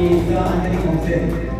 is Anthony Thompson.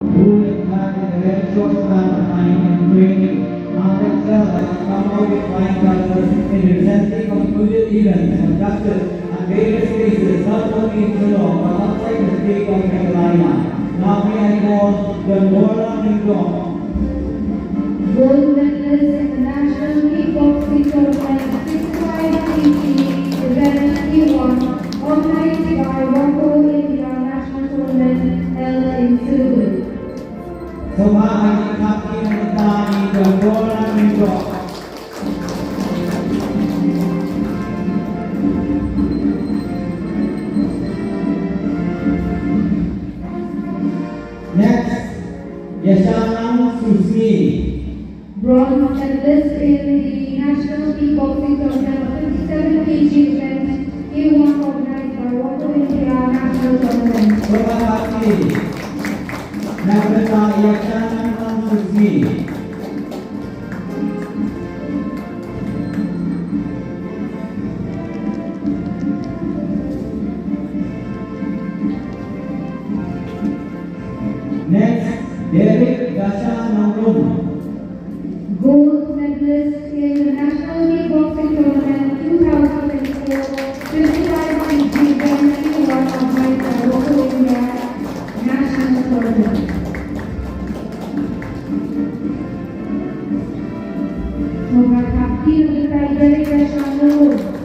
Who have in a very short span of time and training now excel and come out with flying colors in recently concluded events conducted at various places not only in Geelong but outside the state of Carolina. Now may I call the Moran Kingdom. Gold medalist in the National Kickboxing Tournament 65 kg event T1 organized by Rocco India National Tournament held in Sulu. Sumali Kapti Natani the Moran Kingdom. Next, Yashanam Susmi. Bronze medalist in the National Kickboxing Tournament 57 kg event T1 organized by Rocco India National Tournament. Terima kasih. Nagata Yashanam Susmi. Next, Derek Gasha Namrum. Gold medalist in the National Kickboxing Tournament 2004 55 kg event T1 organized by Rocco India National Tournament. Mengangkat untuk dari Nasional.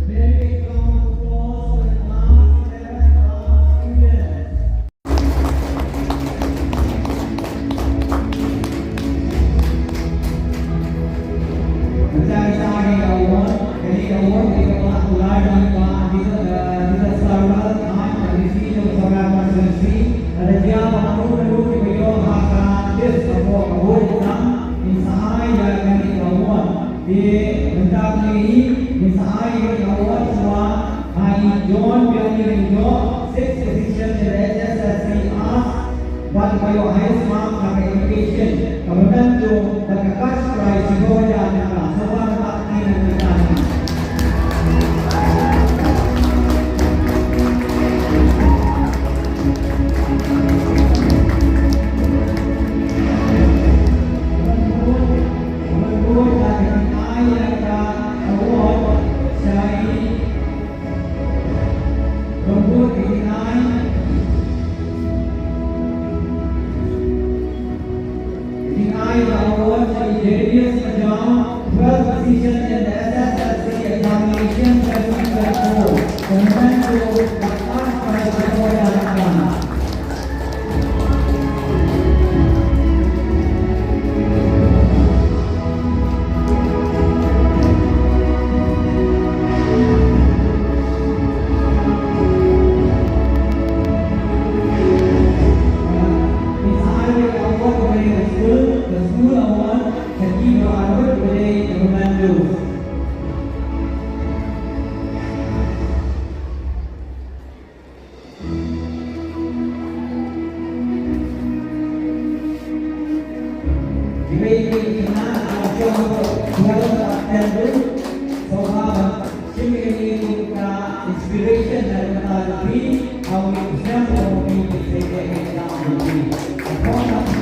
Very strong applause for the class 11 class students. Mencari-cari award, jadi award di kelas mulai di kita selalu di sini bersama konsensi ada dia pengaruh di bidang hak dis award award tentang insahai yang di award di tentang ini insahai yang award semua hari John Bianin John 6 position in SSC one by your highest mark of education kemudian tu dan cash prize juga dan semua tak kena kita Darius Majam, 12th position in the SSLC examination 2024. Kemudian tu dapat pada sekolah datang. Misalnya award kepada the school award can give your award kepada Commandos. Jika ingin kenal contoh dalam tanduk, sahabat, jika ingin buka inspiration dari kata lebih, kami bersama kami bersama dalam lebih. Kami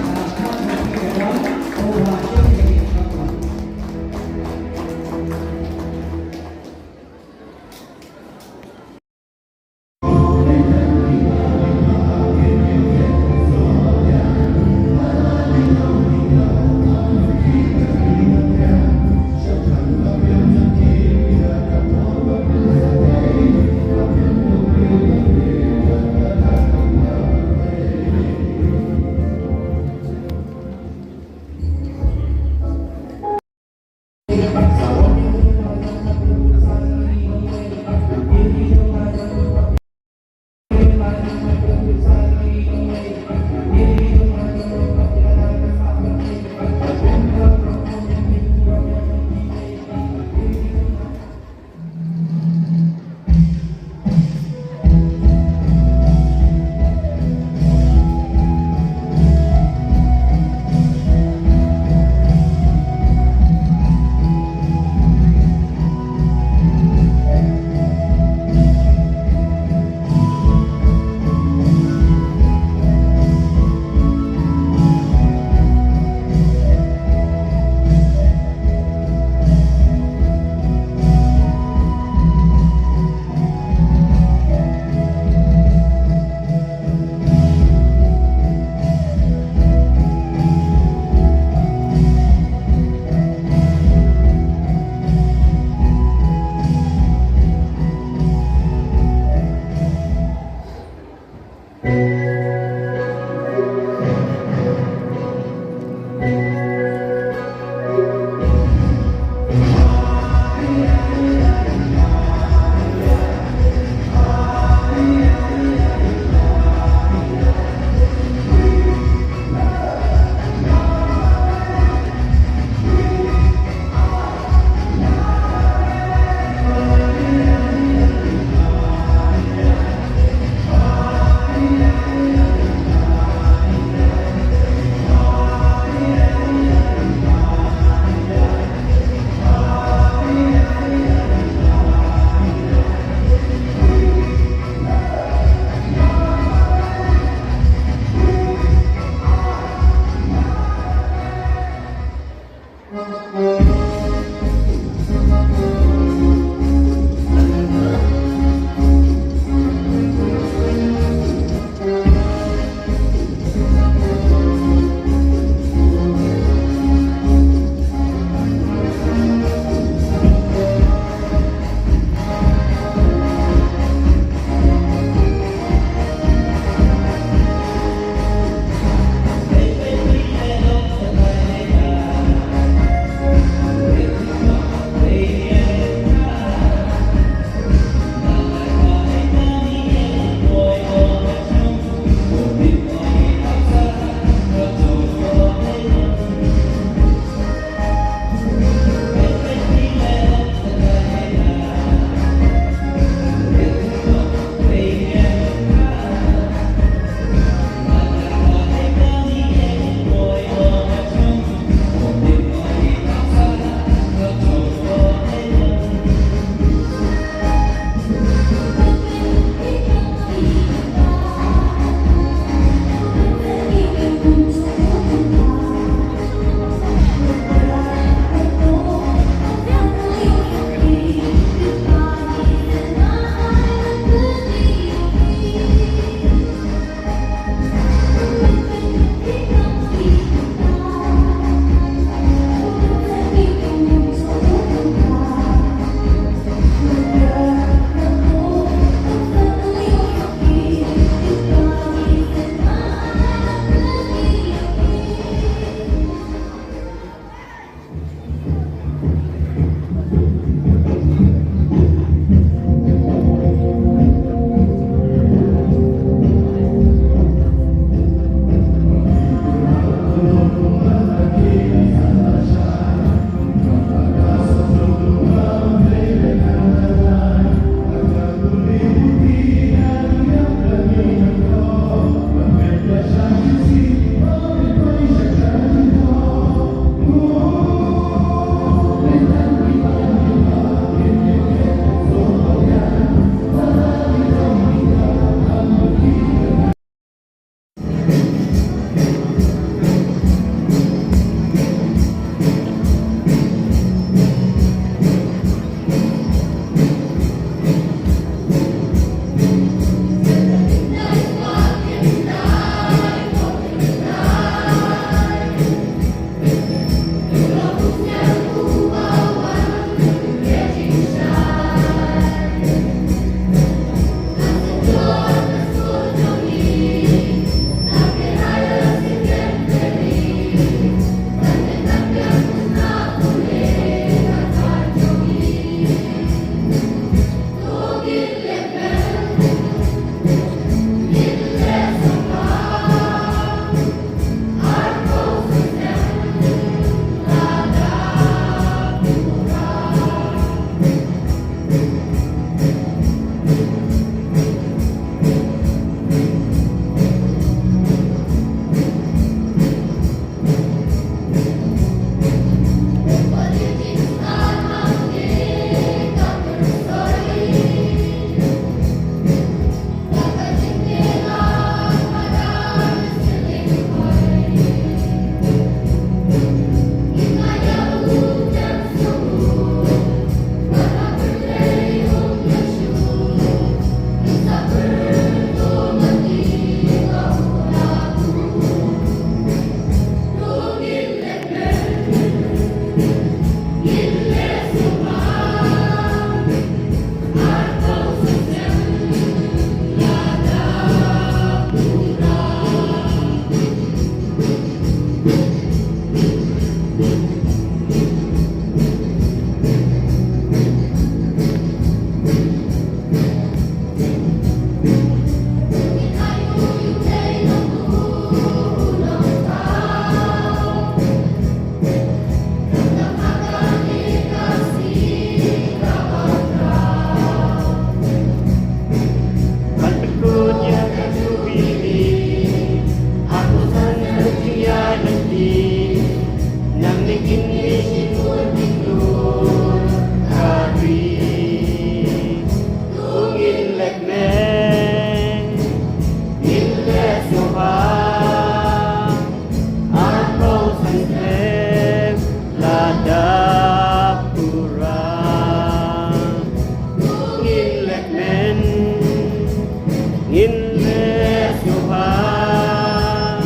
Inles Tuhan,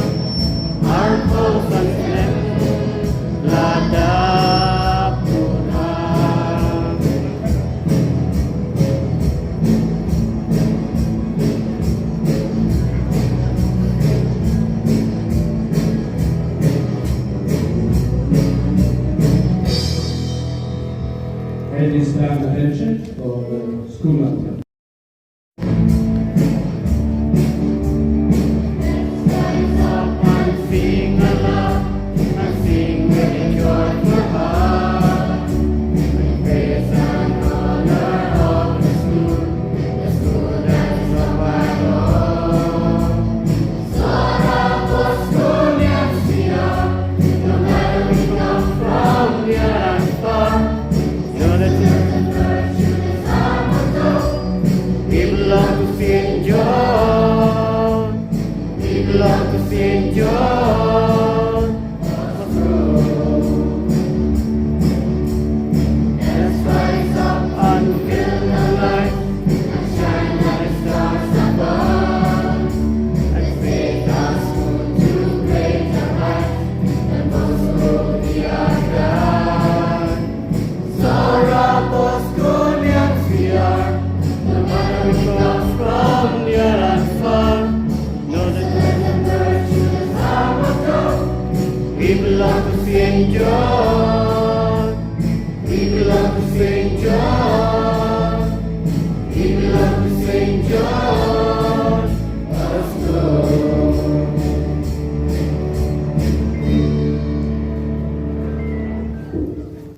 Arpos Sansem, Ladap Tuhan. And this time attention for the school anthem. Rise up and sing aloud, and sing with a joyful heart. With praise and honor of the school that is of our Lord. Sorrowful Scotians we are, no matter we come from near and far. Know that certain virtue is our motto. We belong to St. John. We belong to St. John. Let's rise up and fill the light and shine like stars above. Let's make us move to greater heights than most will be our God. Sorrowful Scotians we are, no matter we come from near and far. Know that present virtue is our motto. We belong to St. John.